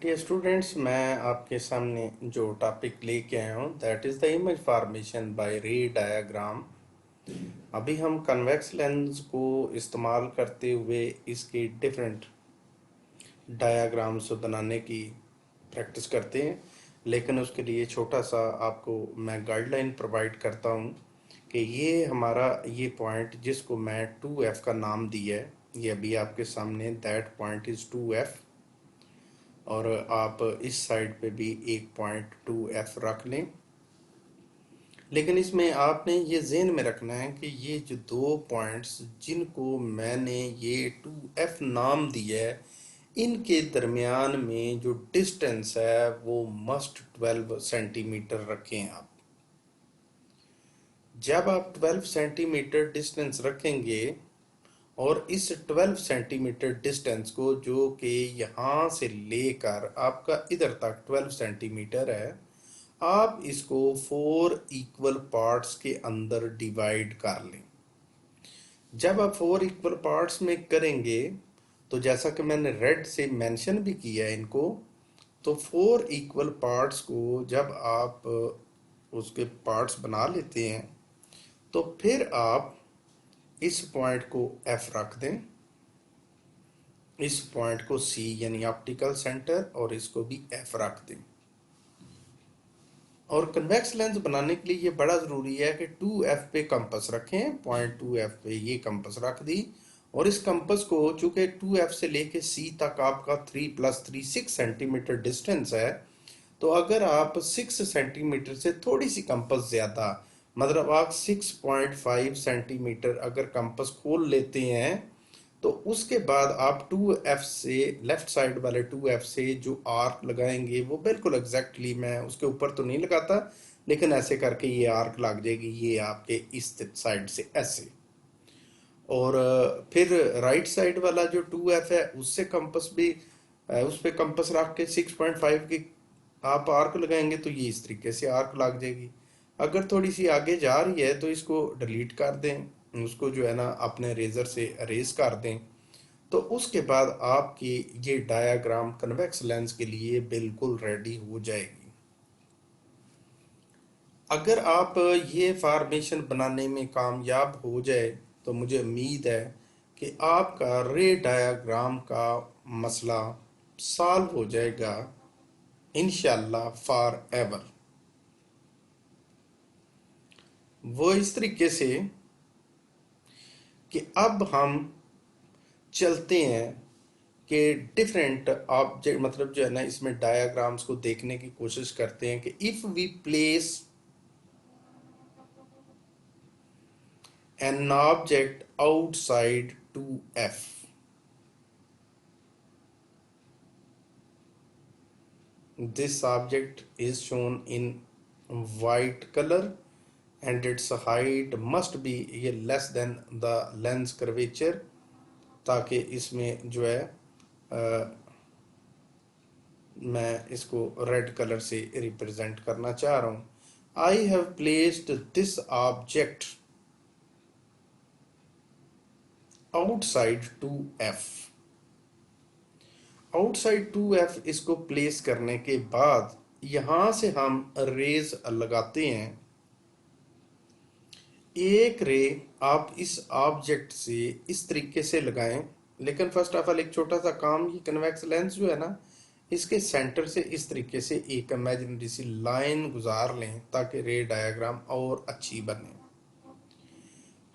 Dear students, मैं आपके सामने जो टॉपिक लेके आया हूँ that is the image formation by रे डायग्राम। अभी हम कन्वेक्स लेंस को इस्तेमाल करते हुए इसके डिफरेंट डायग्राम्स बनाने की प्रैक्टिस करते हैं, लेकिन उसके लिए छोटा सा आपको मैं गाइडलाइन प्रोवाइड करता हूँ कि ये हमारा ये पॉइंट जिसको मैं 2F का नाम दिया है, ये अभी आपके सामने दैट पॉइंट इज़ 2F। और आप इस साइड पे भी एक पॉइंट 2F रख लें। लेकिन इसमें आपने ये ज़हन में रखना है कि ये जो दो पॉइंट्स जिनको मैंने ये 2F नाम दिया है, इनके दरमियान में जो डिस्टेंस है वो मस्ट 12 सेंटीमीटर रखें आप। जब आप 12 सेंटीमीटर डिस्टेंस रखेंगे और इस 12 सेंटीमीटर डिस्टेंस को, जो कि यहाँ से लेकर आपका इधर तक 12 सेंटीमीटर है, आप इसको 4 इक्वल पार्ट्स के अंदर डिवाइड कर लें। जब आप 4 इक्वल पार्ट्स में करेंगे तो जैसा कि मैंने रेड से मेंशन भी किया है इनको, तो 4 इक्वल पार्ट्स को जब आप उसके पार्ट्स बना लेते हैं तो फिर आप इस पॉइंट को F रख दें, इस पॉइंट को C यानी ऑप्टिकल सेंटर, और इसको भी F रख दें। और कन्वेक्स लेंस बनाने के लिए ये बड़ा ज़रूरी है कि 2F पे कंपस रखें। पॉइंट 2F पे ये कंपस रख दी, और इस कंपस को चूंकि 2F से लेके C तक आपका 3 + 3 6 सेंटीमीटर डिस्टेंस है, तो अगर आप 6 सेंटीमीटर से थोड़ी सी कंपस ज़्यादा, मतलब आप 6.5 सेंटीमीटर अगर कंपस खोल लेते हैं, तो उसके बाद आप 2F से, लेफ्ट साइड वाले 2F से जो आर्क लगाएंगे वो बिल्कुल एग्जैक्टली, मैं उसके ऊपर तो नहीं लगाता, लेकिन ऐसे करके ये आर्क लग जाएगी, ये आपके इस साइड से ऐसे। और फिर राइट साइड वाला जो 2F है उससे कंपस भी, उस पर कंपस रख के 6.5 की आप आर्क लगाएंगे तो ये इस तरीके से आर्क लग जाएगी। अगर थोड़ी सी आगे जा रही है तो इसको डिलीट कर दें, उसको जो है ना अपने रेजर से अरेज कर दें, तो उसके बाद आपकी ये डायाग्राम कन्वेक्स लेंस के लिए बिल्कुल रेडी हो जाएगी। अगर आप ये फॉर्मेशन बनाने में कामयाब हो जाए तो मुझे उम्मीद है कि आपका रे डायाग्राम का मसला सॉल्व हो जाएगा, इंशाल्लाह फॉर एवर। वो इस तरीके से कि अब हम चलते हैं कि डिफरेंट ऑब्जेक्ट, मतलब जो है ना इसमें डायाग्राम्स को देखने की कोशिश करते हैं कि if we place an object outside 2F. This object is shown in white color and its height must be less than the lens curvature, ताकि इसमें जो है मैं इसको रेड कलर से रिप्रेजेंट करना चाह रहा हूँ। I have placed this object outside 2F। Outside 2F इसको प्लेस करने के बाद यहां से हम रेज लगाते हैं। एक रे आप इस ऑब्जेक्ट से इस तरीके से लगाएं, लेकिन फर्स्ट ऑफ ऑल एक छोटा सा काम, ये कन्वेक्स लेंस जो है ना, इसके सेंटर से इस तरीके से एक इमेजिनरी सी लाइन गुजार लें ताकि रे डायग्राम और अच्छी बने।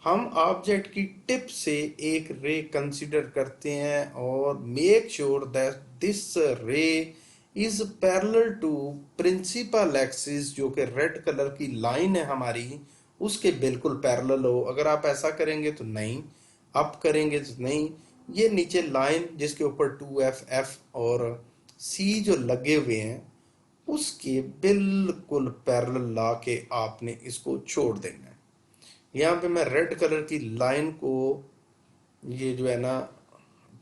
हम ऑब्जेक्ट की टिप से एक रे कंसीडर करते हैं और make sure that this ray is parallel to principal axis, जो कि रेड कलर की लाइन है हमारी, उसके बिल्कुल पैरेलल हो। अगर आप ऐसा करेंगे तो नहीं, अप करेंगे तो नहीं, ये नीचे लाइन जिसके ऊपर 2F और C जो लगे हुए हैं उसके बिल्कुल पैरेलल ला के आपने इसको छोड़ देना है। यहाँ पे मैं रेड कलर की लाइन को, ये जो है ना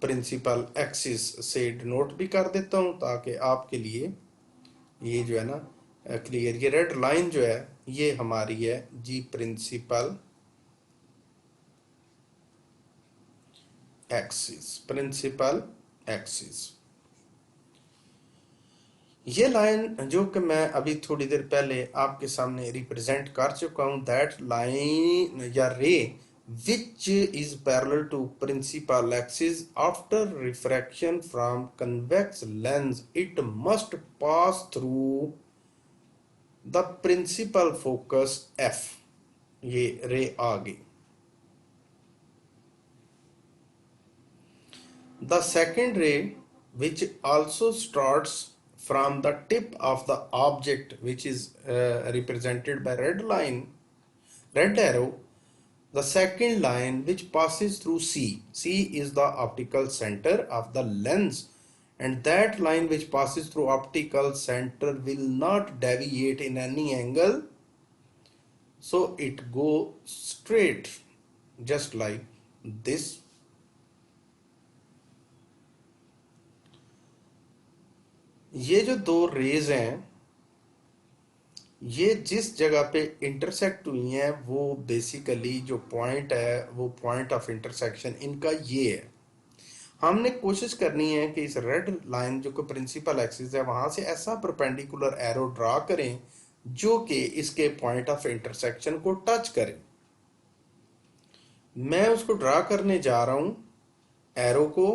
प्रिंसिपल एक्सिस से डिनोट भी कर देता हूँ ताकि आपके लिए ये जो है ना क्लियर। ये रेड लाइन जो है ये हमारी है जी प्रिंसिपल एक्सिस, प्रिंसिपल एक्सिस। ये लाइन जो कि मैं अभी थोड़ी देर पहले आपके सामने रिप्रेजेंट कर चुका हूं, दैट लाइन या रे which is parallel to principal axis after refraction from convex lens, it must pass through the principal focus f. ये रे आ गई. The second ray, which also starts from the tip of the object, which is represented by red arrow, the second line which passes through C. C is the optical center of the lens, and that line which passes through optical center will not deviate in any angle, so it go straight, just like this. ये जो दो raise हैं, ये जिस जगह पे intersect हुई हैं वो बेसिकली जो पॉइंट है वो पॉइंट ऑफ इंटरसेक्शन इनका ये है. हमने कोशिश करनी है कि इस रेड लाइन जो कि प्रिंसिपल एक्सिस है वहां से ऐसा परपेंडिकुलर एरो ड्रा करें जो कि इसके पॉइंट ऑफ इंटरसेक्शन को टच करे. मैं उसको ड्रा करने जा रहा हूं एरो को,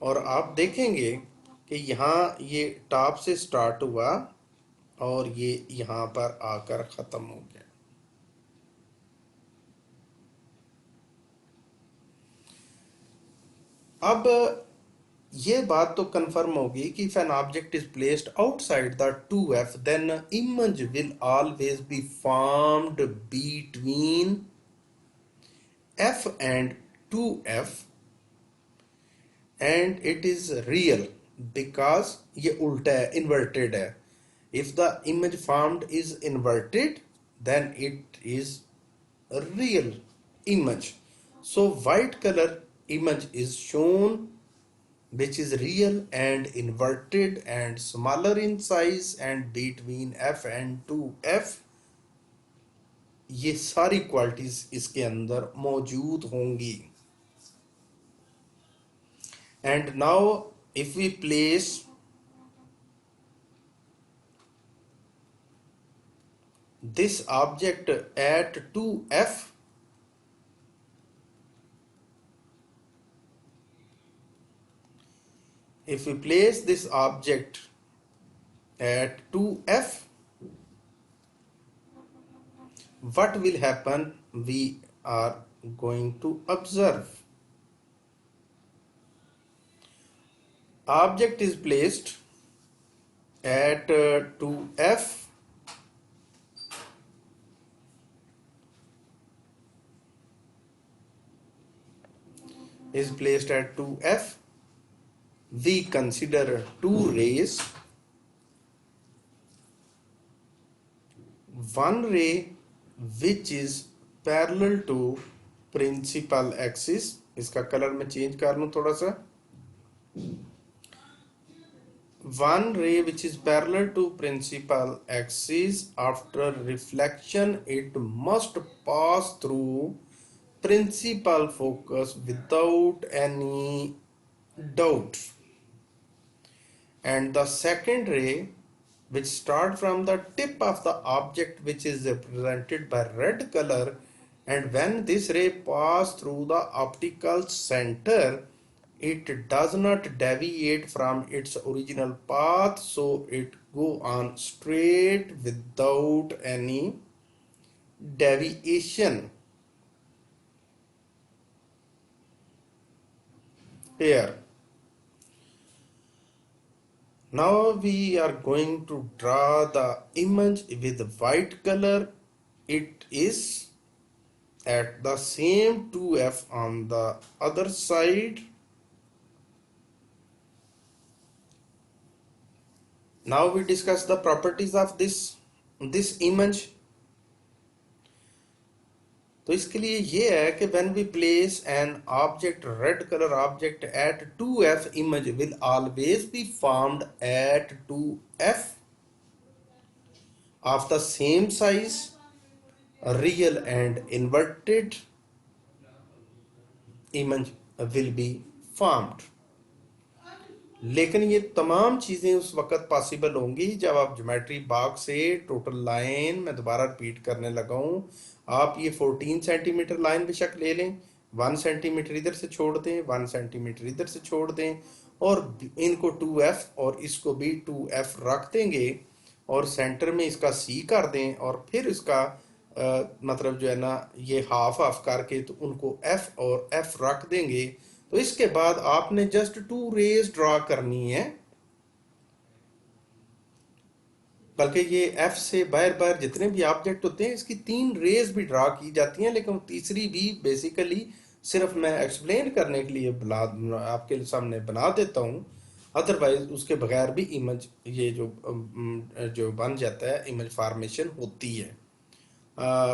और आप देखेंगे कि यहाँ ये टॉप से स्टार्ट हुआ और ये यहाँ पर आकर खत्म हो गया. अब ये बात तो कंफर्म होगी कि if an object is placed outside the 2f then image will always be formed between f and 2f and it is real because ये उल्टा है, inverted है. If the image formed is inverted then it is a real image. So white color image is shown which is real and inverted and smaller in size and between f and 2f ये सारी qualities इसके अंदर मौजूद होंगी. And now if we place this object at 2f, if we place this object at 2f, what will happen? We are going to observe. Object is placed at 2f, is placed at 2f. We consider two rays. One ray which is parallel to principal axis, इसका colour मैं change कर लूं थोड़ा सा. One ray which is parallel to principal axis, after reflection it must pass through principal focus without any doubt. And the second ray which start from the tip of the object which is represented by red color, and when this ray pass through the optical center it does not deviate from its original path, so it go on straight without any deviation. Here now we are going to draw the image with white color. It is at the same 2f on the other side. Now we discuss the properties of this image. तो इसके लिए ये है कि when we place an object, red color object at 2f, image will always be formed at 2f of the same size, real and inverted image will be formed. लेकिन ये तमाम चीज़ें उस वक्त पॉसिबल होंगी जब आप ज्योमेट्री बॉक्स से टोटल लाइन, मैं दोबारा रिपीट करने लगा हूँ, आप ये 14 सेंटीमीटर लाइन बेशक ले लें, 1 सेंटीमीटर इधर से छोड़ दें, 1 सेंटीमीटर इधर से छोड़ दें, और इनको 2F और इसको भी 2F रख देंगे, और सेंटर में इसका C कर दें, और फिर इसका मतलब जो है ना ये हाफ हाफ करके तो उनको F और F रख देंगे। तो इसके बाद आपने जस्ट 2 रेज ड्रा करनी है, बल्कि ये एफ से बाहर बाहर जितने भी ऑब्जेक्ट होते हैं इसकी 3 रेज भी ड्रा की जाती हैं, लेकिन तीसरी भी बेसिकली सिर्फ मैं एक्सप्लेन करने के लिए आपके सामने बना देता हूँ। अदरवाइज उसके बगैर भी इमेज ये जो बन जाता है, इमेज फॉर्मेशन होती है।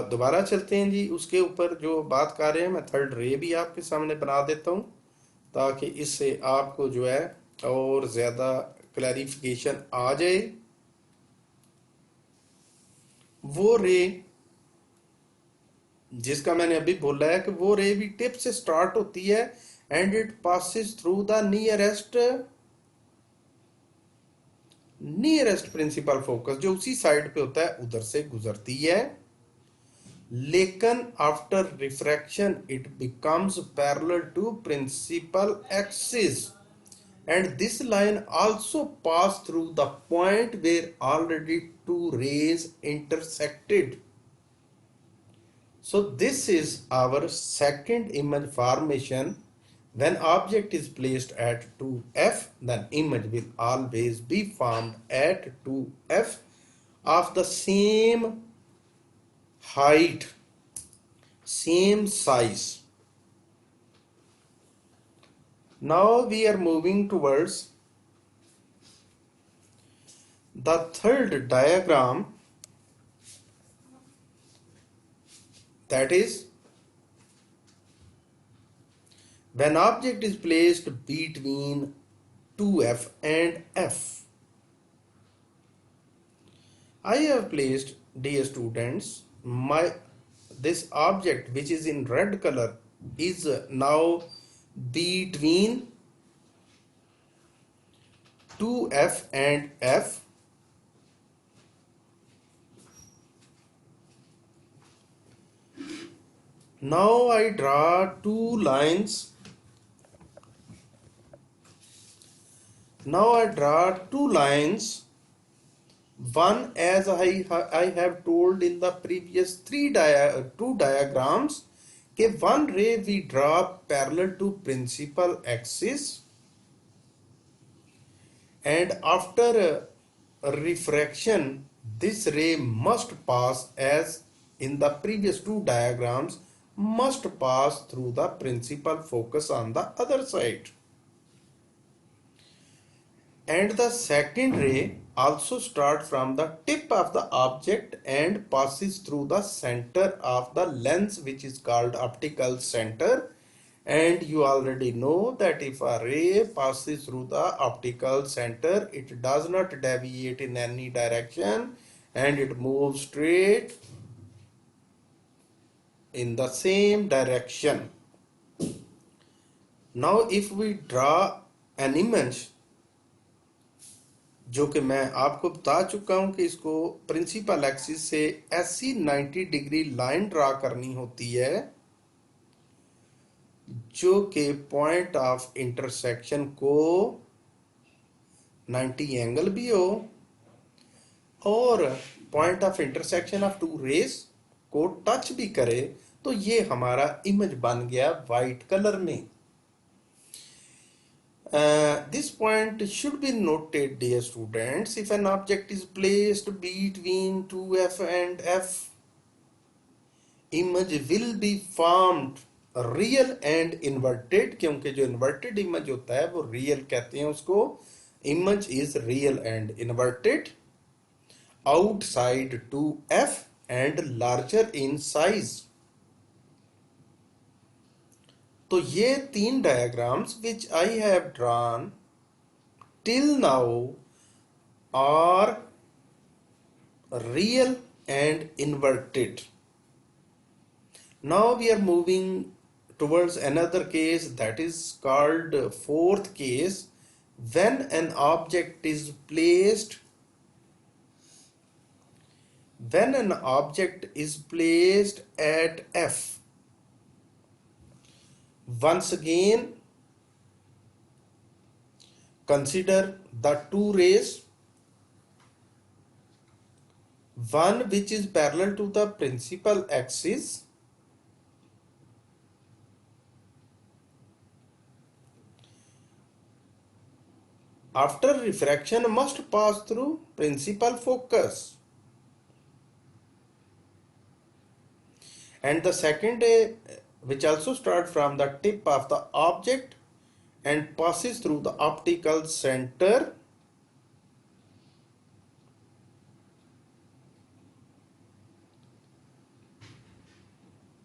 दोबारा चलते हैं जी, उसके ऊपर जो बात कर रहे हैं, मैं थर्ड रे भी आपके सामने बना देता हूँ ताकि इससे आपको जो है और ज़्यादा क्लैरिफिकेशन आ जाए। वो रे जिसका मैंने अभी बोला है कि वो रे भी टिप से स्टार्ट होती है and it passes through the nearest principal focus, जो उसी साइड पे होता है उधर से गुजरती है, लेकिन after refraction it becomes parallel to principal axis and this line also pass through the point where already 2 rays intersected. So this is our second image formation. When object is placed at 2F, then image will always be formed at 2F of the same height, same size. Now we are moving towards the third diagram, that is when object is placed between 2F and F. I have placed, dear students, this object which is in red color is now between 2F and F. Now I draw two lines. One, as I have told in the previous two diagrams, कि one ray we draw parallel to principal axis, and after refraction this ray must pass, as in the previous two diagrams, must pass through the principal focus on the other side. And the second ray also starts from the tip of the object and passes through the center of the lens, which is called optical center. And you already know that if a ray passes through the optical center, it does not deviate in any direction and it moves straight in the same direction. Now if we draw an image, जो कि मैं आपको बता चुका हूं कि इसको principal axis से ऐसी 90 डिग्री लाइन ड्रा करनी होती है जो कि पॉइंट ऑफ इंटरसेक्शन को 90 एंगल भी हो और point of intersection of 2 rays को टच भी करे, तो ये हमारा इमेज बन गया वाइट कलर में। This point should be noted, dear students. If an object is placed between 2F and F, image will be formed real and inverted, क्योंकि जो inverted image होता है वो real कहते हैं उसको। Image is real and inverted, outside 2F and larger in size. तो ये 3 diagrams which I have drawn till now are real and inverted. Now we are moving towards another case, that is called fourth case, when an object is placed at F. Once again, consider the two rays, one which is parallel to the principal axis after refraction must pass through principal focus, and the second ray which also starts from the tip of the object and passes through the optical center.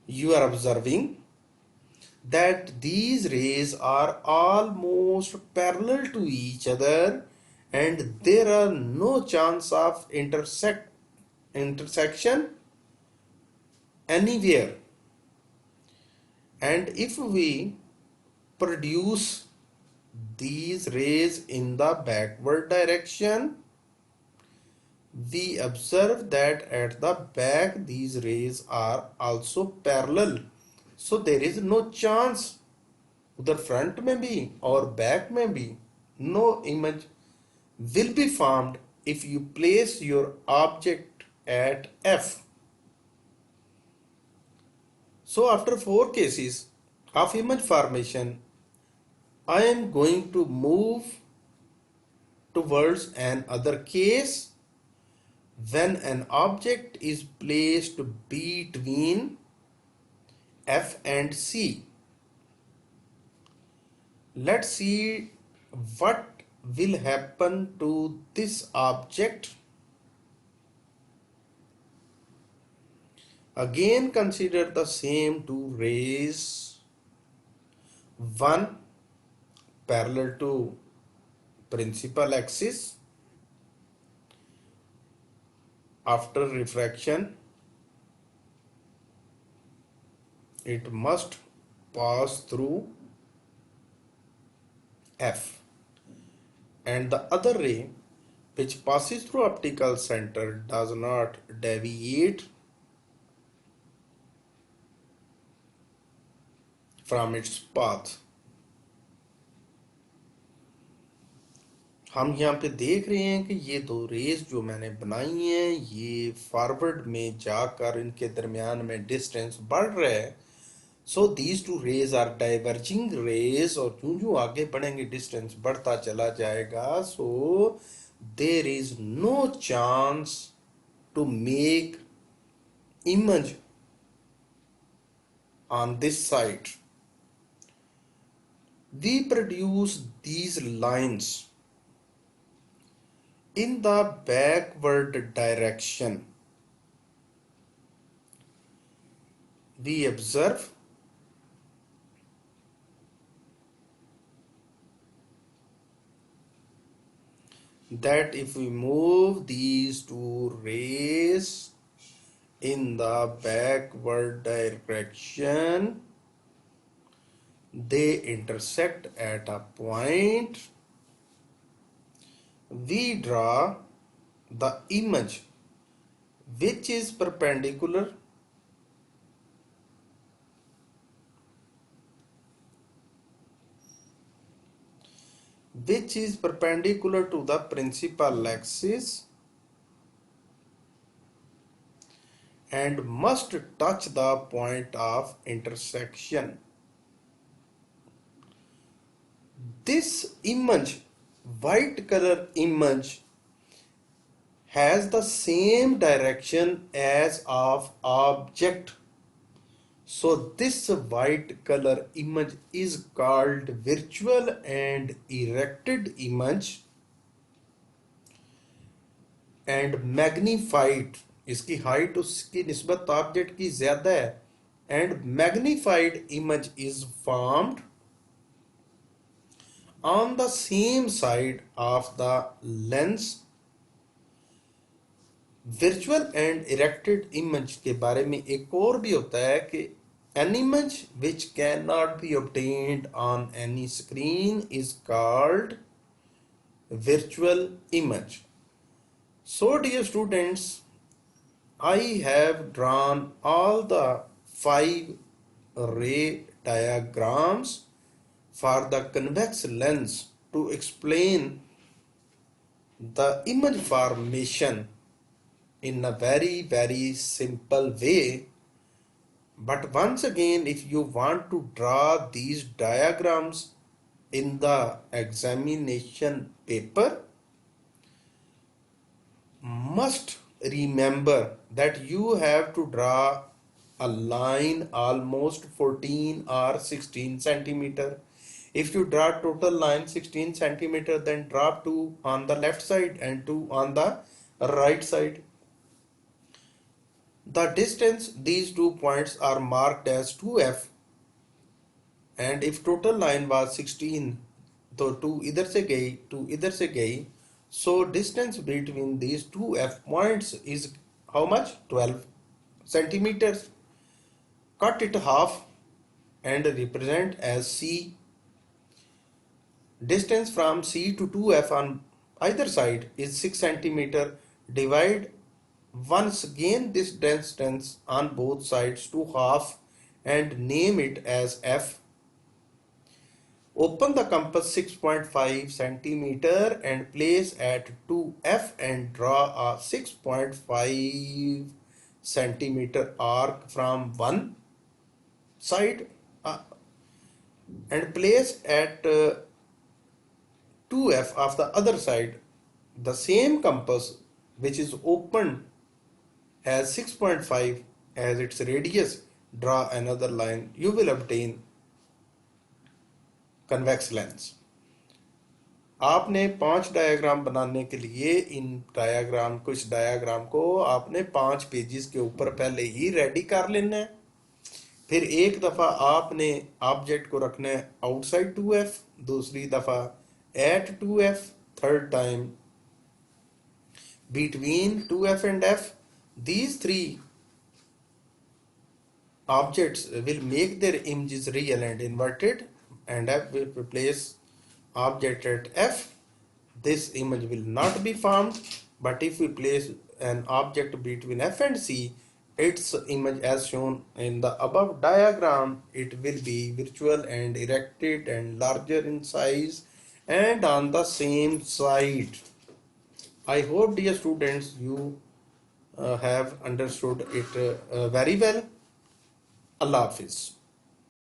You are observing that these rays are almost parallel to each other and there are no chance of intersection anywhere. And if we produce these rays in the backward direction, we observe that at the back these rays are also parallel, so there is no chance उधर front में भी और back में भी no image will be formed if you place your object at F. So after 4 cases of image formation, I am going to move towards another case when an object is placed between F and C. Let's see what will happen to this object. Again, consider the same two rays, one parallel to principal axis. After refraction, it must pass through F, and the other ray which passes through optical center does not deviate from its path. हम यहाँ पे देख रहे हैं कि ये दो raise जो मैंने बनाई हैं ये फॉरवर्ड में जाकर इनके दरमियान में डिस्टेंस बढ़ रहा है. So these two rays are diverging rays और यूं आगे बढ़ेंगे डिस्टेंस बढ़ता चला जाएगा. So there is no chance to make image on this side. We produce these lines in the backward direction. We observe that if we move these two rays in the backward direction, they intersect at a point. We draw the image which is perpendicular to the principal axis and must touch the point of intersection. This image, white color image, has the same direction as of object. So this white color image is called virtual and erected image and magnified. इसकी height उसकी निस्बत object की ज्यादा है and magnified image is formed on the same side of the lens. Virtual and erected image के बारे में एक और भी होता है कि an image which cannot be obtained on any screen is called virtual image. So dear students, I have drawn all the 5 ray diagrams for the convex lens to explain the image formation in a very simple way. But once again, if you want to draw these diagrams in the examination paper, must remember that you have to draw a line almost 14 or 16 centimeter. If you draw total line 16 centimeter, then drop 2 on the left side and 2 on the right side. The distance these 2 points are marked as 2f, and if total line was 16 तो 2 इधर से गई 2 इधर से गई, so distance between these 2 f points is how much? 12 centimeters. Cut it half and represent as C. Distance from C to 2f on either side is 6 centimeter. Divide once again this distance on both sides to half and name it as f. Open the compass 6.5 centimeter and place at 2f and draw a 6.5 centimeter arc from one side and place at 2f of the other side. The same compass which is open has 6.5 as its radius. Draw another line. You will obtain convex lens. आपने 5 diagram बनाने के लिए इस diagram को आपने 5 pages के ऊपर पहले ही रेडी कर लेना है. फिर एक दफ़ा आपने ऑब्जेक्ट को रखना है आउटसाइड 2f, दूसरी दफ़ा at 2f, third time between 2f and f. These 3 objects will make their images real and inverted, and f will replace object at f. This image will not be formed, but if we place an object between f and c, its image as shown in the above diagram, it will be virtual and erected and larger in size and on the same side. I hope, dear students, you have understood it very well. Allah Hafiz.